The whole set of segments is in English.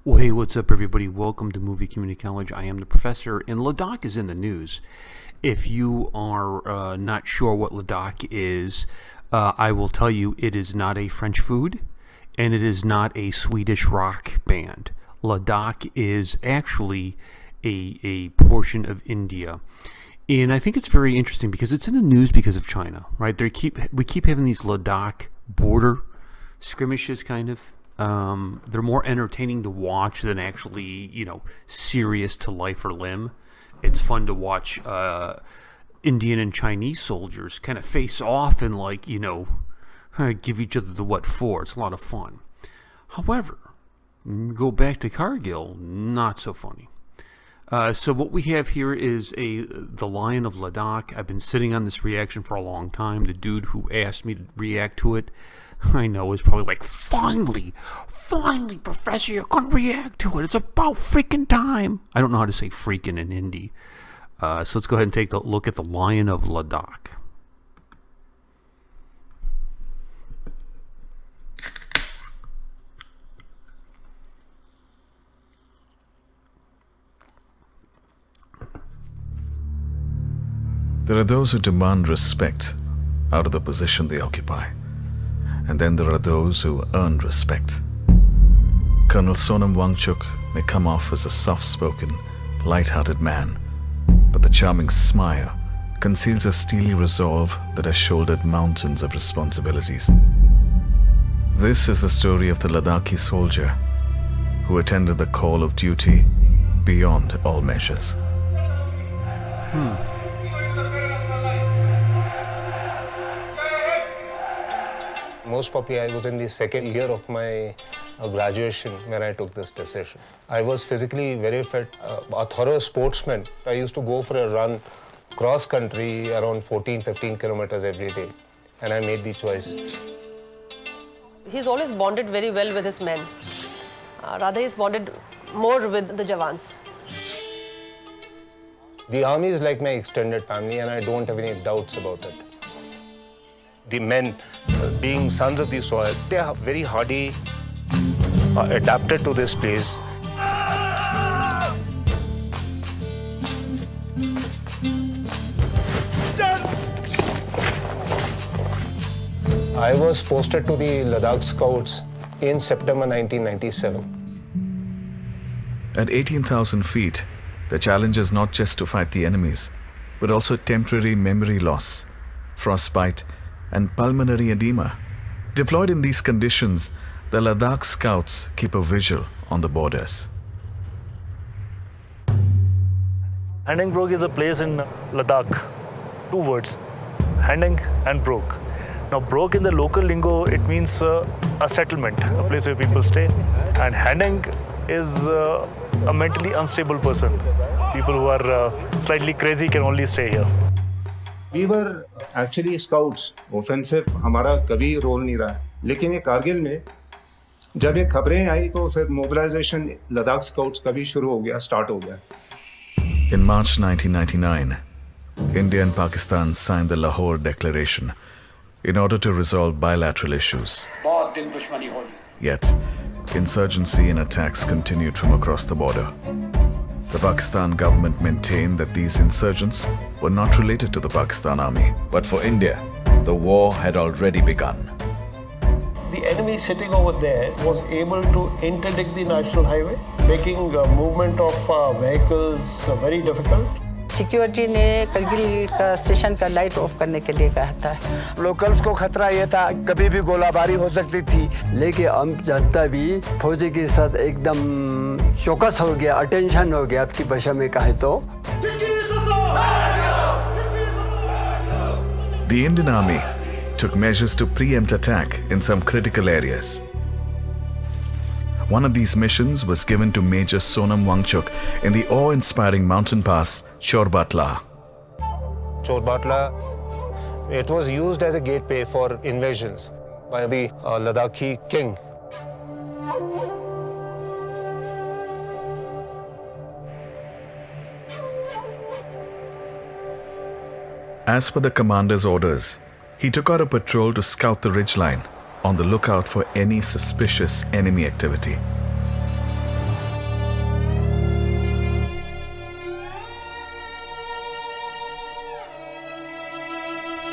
Well, hey, what's up, everybody? Welcome to Movie Community College. I am the professor, and Ladakh is in the news. If you are not sure what Ladakh is, I will tell you it is not a French food, and it is not a Swedish rock band. Ladakh is actually a portion of India. And I think it's very interesting because it's in the news because of China, right? We keep having these Ladakh border skirmishes, kind of. They're more entertaining to watch than actually, serious to life or limb. It's fun to watch Indian and Chinese soldiers kind of face off and give each other the what for. It's a lot of fun. However, go back to Kargil, not so funny. So what we have here is the Lion of Ladakh. I've been sitting on this reaction for a long time. The dude who asked me to react to it, I know, is probably like, finally, Professor, you're going to react to it. It's about freaking time. I don't know how to say freaking in Hindi. So let's go ahead and take a look at the Lion of Ladakh. There are those who demand respect out of the position they occupy. And then there are those who earn respect. Colonel Sonam Wangchuk may come off as a soft-spoken, light-hearted man, but the charming smile conceals a steely resolve that has shouldered mountains of responsibilities. This is the story of the Ladakhi soldier who attended the call of duty beyond all measures. Most probably I was in the second year of my graduation when I took this decision. I was physically very fit, a thorough sportsman. I used to go for a run cross country around 14-15 kilometers every day, and I made the choice. He's always bonded very well with his men. Rather, he's bonded more with the Jawans. The army is like my extended family, and I don't have any doubts about it. The men, being sons of the soil, they are very hardy, adapted to this place. I was posted to the Ladakh Scouts in September 1997. At 18,000 feet, the challenge is not just to fight the enemies, but also temporary memory loss, frostbite, and pulmonary edema. Deployed in these conditions, the Ladakh Scouts keep a vigil on the borders. Handing Broke is a place in Ladakh. Two words, Handing and Broke. Now, Broke in the local lingo, it means a settlement, a place where people stay. And Handing is a mentally unstable person. People who are slightly crazy can only stay here. We were actually scouts. Offensive हमारा कभी role नहीं रहा है. लेकिन ये कारगिल में जब ये खबरें आई तो फिर mobilization लद्दाख scouts का भी शुरू हो गया, start हो गया. In March 1999, India and Pakistan signed the Lahore Declaration in order to resolve bilateral issues. Yet, insurgency and attacks continued from across the border. The Pakistan government maintained that these insurgents were not related to the Pakistan army. But for India, the war had already begun. The enemy sitting over there was able to interdict the national highway, making movement of vehicles very difficult. Security ने करगिल का station का light of करने के लिए कहा था। Locals को खतरा ये था कभी भी गोलाबारी हो सकती थी, लेकिन हम जनता भी फौजी के साथ एकदम चौकस हो गया, अटेंशन हो गया आपकी भाषा में कहे तो। The Indian Army took measures to preempt attack in some critical areas. One of these missions was given to Major Sonam Wangchuk in the awe-inspiring mountain pass Chorbat. Chorbat, it was used as a gateway for invasions by the Ladakhi king. As per the commander's orders, he took out a patrol to scout the ridgeline on the lookout for any suspicious enemy activity.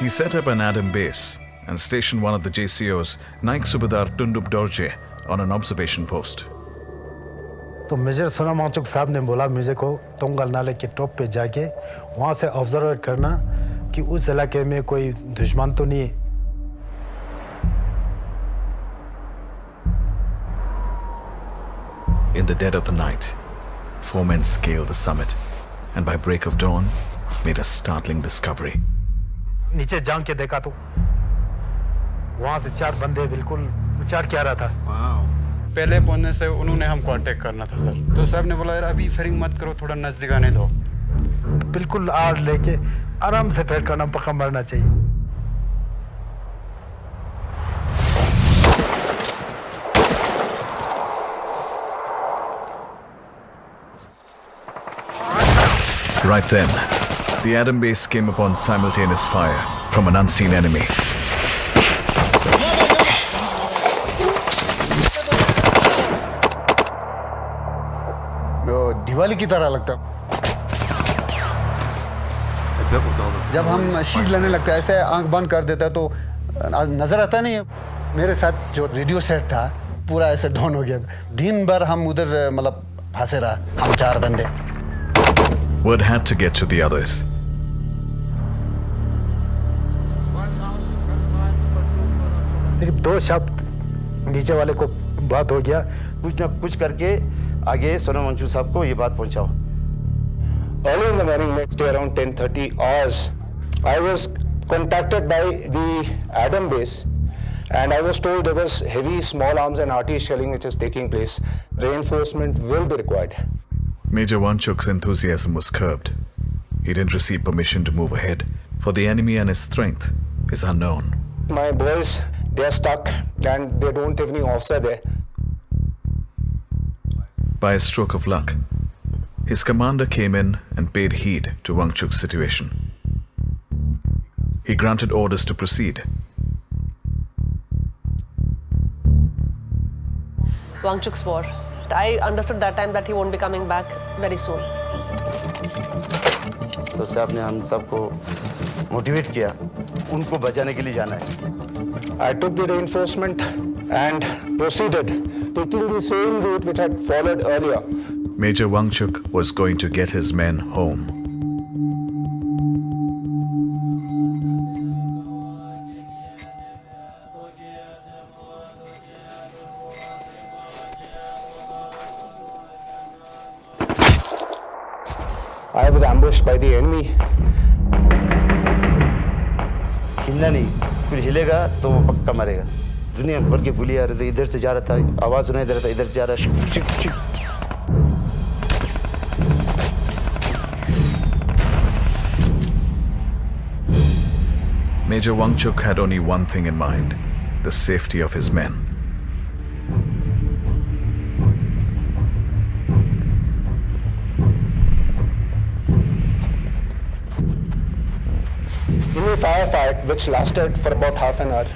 He set up an Adam base and stationed one of the JCOs, Naik Subedar Tundup Dorje, on an observation post. तो major Sonam Wangchuck साहब ने बोला मुझे को तोंगल नाले के top पे जाके वहाँ से ऑब्जर्व करना कि उस इलाके में कोई दुश्मन तो नहीं है। In the dead of the night, 4 men scaled the summit and by break of dawn made a startling discovery. नीचे जांग के देखा तो वहाँ से 4 बंदे बिल्कुल उचार क्या रहा था। पहले पहुंचने से उन्होंने हमको अटैक करना था सर, तो साहब ने बोला यार अभी फायरिंग मत करो, थोड़ा नजदीक आने दो। बिल्कुल आड़ लेके आराम से फायर करना, पक्का मरना चाहिए। Right then, the Adam base came upon simultaneous fire from an unseen enemy. Diwali की तरह लगता। जब हम शीश लेने लगता है ऐसे आंख बंद कर देता है तो नजर आता नहीं है। मेरे साथ जो रेडियो सेट था पूरा ऐसे डाउन हो गया। दिन भर हम उधर मतलब फंसे रहा, हम 4 बंदे। Word had to get to the others. सिर्फ 2 शब्द नीचे वाले को बात हो गया, कुछ ना कुछ करके आगे सोनम वांगचुक साहब को ये बात पहुंचाओ। Early in the morning, next day around 10:30 hours, I was contacted by the Adam base, and I was told there was heavy small arms and artillery shelling which is taking place. Reinforcement will be required. Major Wangchuk's enthusiasm was curbed. He didn't receive permission to move ahead, for the enemy and his strength is unknown. My boys, they are stuck and they don't have any officer there. By a stroke of luck, his commander came in and paid heed to Wangchuk's situation. He granted orders to proceed. Wangchuk's war. I understood that time that he won't be coming back very soon. तो साहब ने हम सबको motivate किया, उनको बचाने के लिए जाना है। I took the reinforcement and proceeded, taking the same route which I had followed earlier. Major Wangchuk was going to get his men home. I was ambushed by the enemy. हिलना नहीं, कुछ हिलेगा तो वो पक्का मरेगा। दुनिया भर के गोली आ रहे थे, इधर से जा रहा था, आवाज सुनाई दे रहा था, इधर से जा रहा है। Major Wangchuk had only one thing in mind: the safety of his men. In a firefight which lasted for about half an hour,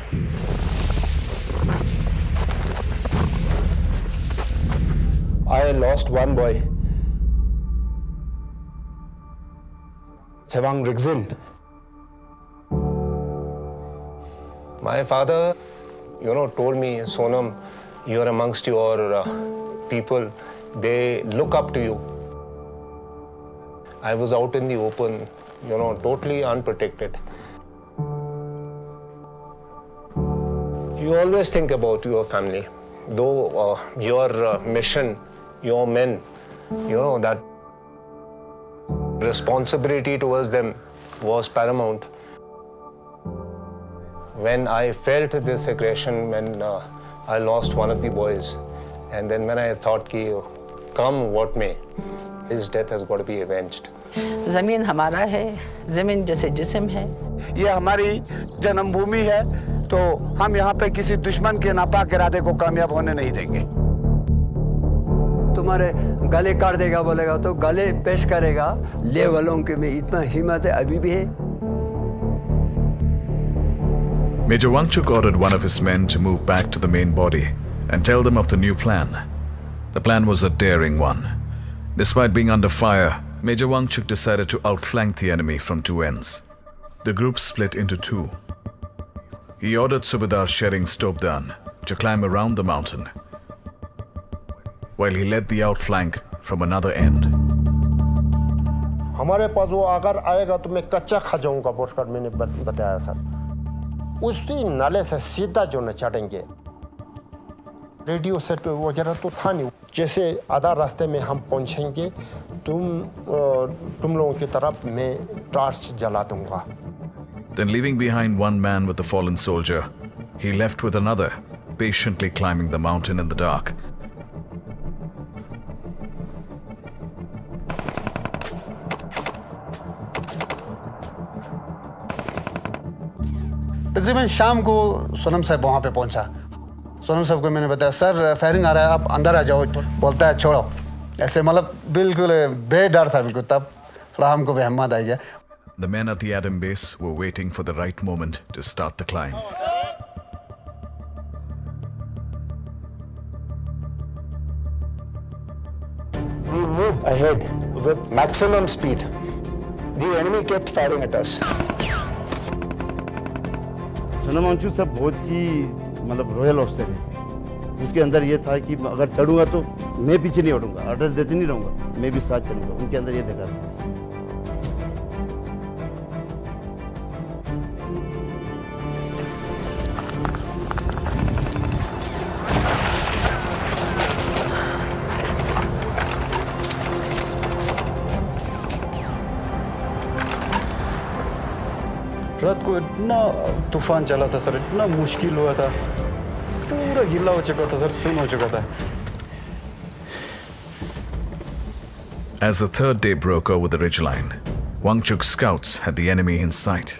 I lost one boy, Sewang Rigzin. My father, told me, Sonam, you're amongst your people. They look up to you. I was out in the open, totally unprotected. You always think about your family. Though your mission, your men, that responsibility towards them was paramount. When I felt this aggression, when I lost one of the boys, and then when I thought, come what may, his death has got to be avenged. जमीन हमारा है, जमीन जैसे जिस्म है। ये हमारी जन्मभूमि है, तो हम यहाँ पे किसी दुश्मन के नापाक इरादे को कामयाब होने नहीं देंगे। तुम्हारे गले काट देगा बोलेगा तो गले पेश करेगा। ले वालों के में इतना हिम्मत है अभी भी है। Major Wangchuk ordered one of his men to move back to the main body and tell them of the new plan. The plan was a daring one. Despite being under fire, Major Wangchuk decided to outflank the enemy from 2 ends. The group split into two. He ordered Subedar Shering Stobdan to climb around the mountain, while he led the outflank from another end. हमारे पास वो अगर आएगा तो मैं कच्चा खा जाऊंगा बोलकर मैंने बताया सर। उसी नाले से सीधा जो न चढ़ेंगे, रेडियो सेट वगैरह तो था नहीं। जैसे आधा रास्ते में हम पहुंचेंगे, तुम लोगों की तरफ मैं टॉर्च जला दूंगा। Then, leaving behind one man with the fallen soldier, he left with another, patiently climbing the mountain in the dark. तकरीबन शाम को सोनम साहब वहाँ पे पहुँचा। सोनम साहब को मैंने बताया, सर फायरिंग आ रहा है, आप अंदर आ जाओ। बोलता है छोड़ो। ऐसे मतलब बिल्कुल बेडर था बिल्कुल। तब थोड़ा हमको भी हिम्मत आ गया। The men at the Adam base were waiting for the right moment to start the climb. We moved ahead with maximum speed. The enemy kept firing at us. Sonam Wangchuck साहब बहुत ही मतलब रॉयल ऑफिसर है। उसके अंदर ये था कि अगर चढ़ूंगा तो मैं पीछे नहीं हटूंगा, ऑर्डर देते नहीं रहूंगा, मैं भी साथ चलूंगा। उनके अंदर ये देखा था। रात को इतना तूफान चला था सर, इतना मुश्किल हुआ था, पूरा गीला हो चुका था सर, सुन हो चुका था। As the third day broke over the ridgeline, Wangchuk's scouts had the enemy in sight.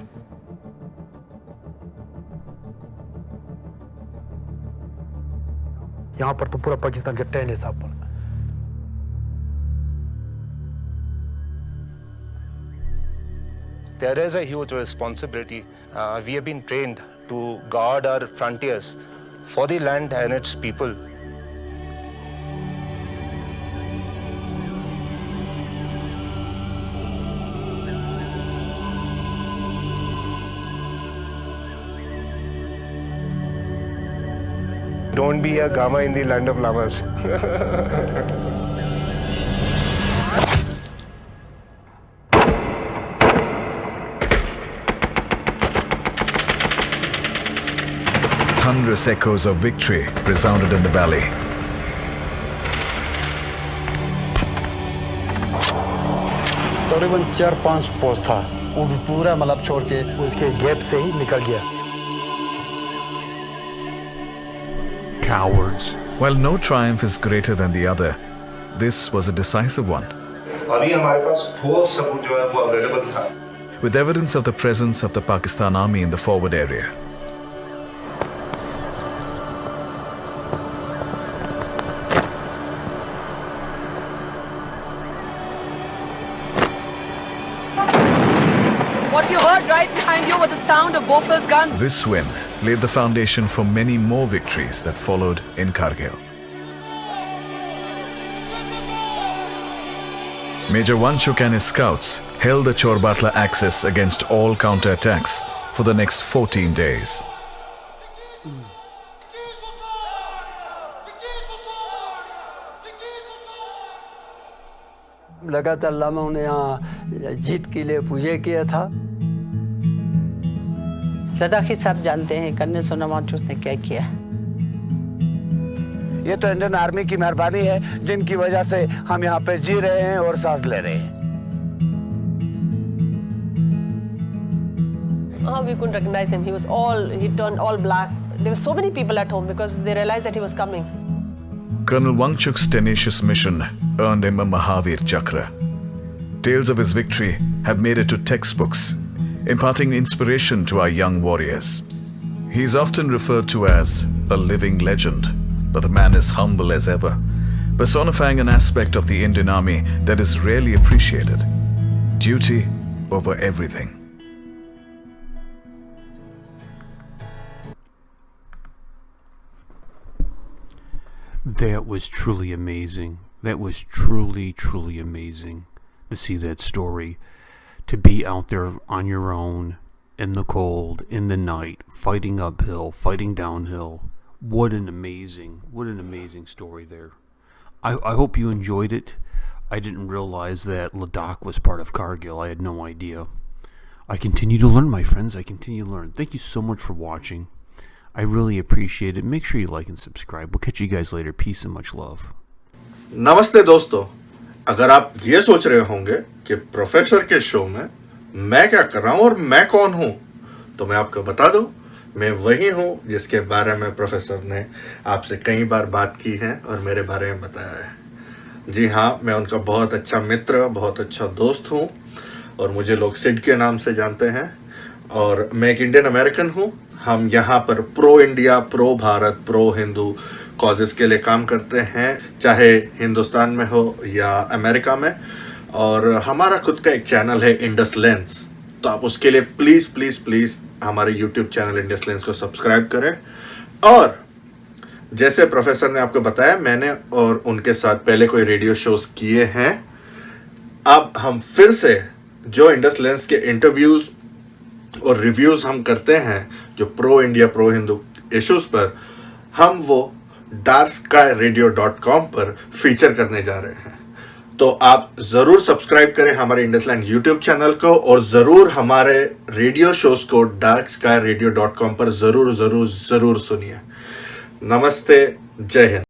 यहाँ पर तो पूरा पाकिस्तान के टेन है साहब पर। There is a huge responsibility. We have been trained to guard our frontiers for the land and its people. Don't be a Gama in the land of llamas. Thunderous echoes of victory resounded in the valley. तकरीबन 4-5 post था। वो भी पूरा मतलब छोड़ के उसके gap से ही निकल गया। Cowards. While no triumph is greater than the other, this was a decisive one. अभी हमारे पास ठोस सबूत जो है वो अवेलेबल था। With evidence of the presence of the Pakistan army in the forward area. What you heard right behind you was the sound of Bofors guns. This win laid the foundation for many more victories that followed in Kargil. Major Wangchuk and his scouts held the Chorbat axis against all counterattacks for the next 14 days. लगातार लामाओं ने यहाँ जीत के लिए पूजा किया था। लद्दाखी साहब जानते हैं कर्नल सोनम वांगचुक ने क्या किया। ये तो इंडियन आर्मी की मेहरबानी है जिनकी वजह से हम यहाँ पे जी रहे हैं और सांस ले रहे हैं। We couldn't recognize him. He turned all black. There were so many people at home because they realized that he was coming. Colonel Wangchuk's tenacious mission earned him a Mahavir Chakra. Tales of his victory have made it to textbooks, imparting inspiration to our young warriors. He is often referred to as a living legend, but the man is humble as ever, personifying an aspect of the Indian Army that is rarely appreciated. Duty over everything. That was truly amazing. That was truly, truly amazing to see that story. To be out there on your own in the cold, in the night, fighting uphill, fighting downhill. What an amazing story there. I hope you enjoyed it. I didn't realize that Ladakh was part of Kargil. I had no idea. I continue to learn, my friends. I continue to learn. Thank you so much for watching. I really appreciate it. Make sure you like and subscribe. We'll catch you guys later. Peace and much love. नमस्ते दोस्तों, अगर आप ये सोच रहे होंगे कि professor के शो में मैं क्या कर रहा हूँ और मैं कौन हूँ, तो मैं आपको बता दूं, मैं वही हूँ जिसके बारे में प्रोफेसर ने आपसे कई बार बात की है और मेरे बारे में बताया है। जी हाँ, मैं उनका बहुत अच्छा मित्र, बहुत अच्छा दोस्त हूँ और मुझे लोग सिड के नाम से जानते हैं। और मैं एक इंडियन अमेरिकन हूँ। हम यहाँ पर pro India, pro Bharat, pro Hindu causes के लिए काम करते हैं, चाहे हिंदुस्तान में हो या अमेरिका में। और हमारा खुद का एक चैनल है इंडस लेंस, तो आप उसके लिए प्लीज़ प्लीज़ प्लीज़ हमारे यूट्यूब चैनल इंडस लेंस को सब्सक्राइब करें। और जैसे प्रोफेसर ने आपको बताया, मैंने और उनके साथ पहले कोई रेडियो शोज किए हैं। अब हम फिर से जो इंडस लेंस के इंटरव्यूज़ और रिव्यूज़ हम करते हैं जो pro India, pro Hindu issues पर, हम वो darkskyradio.com पर फीचर करने जा रहे हैं। तो आप ज़रूर सब्सक्राइब करें हमारे इंडसलैंड यूट्यूब चैनल को और ज़रूर हमारे रेडियो शोज़ को darkskyradio.com पर ज़रूर सुनिए। नमस्ते, जय हिंद।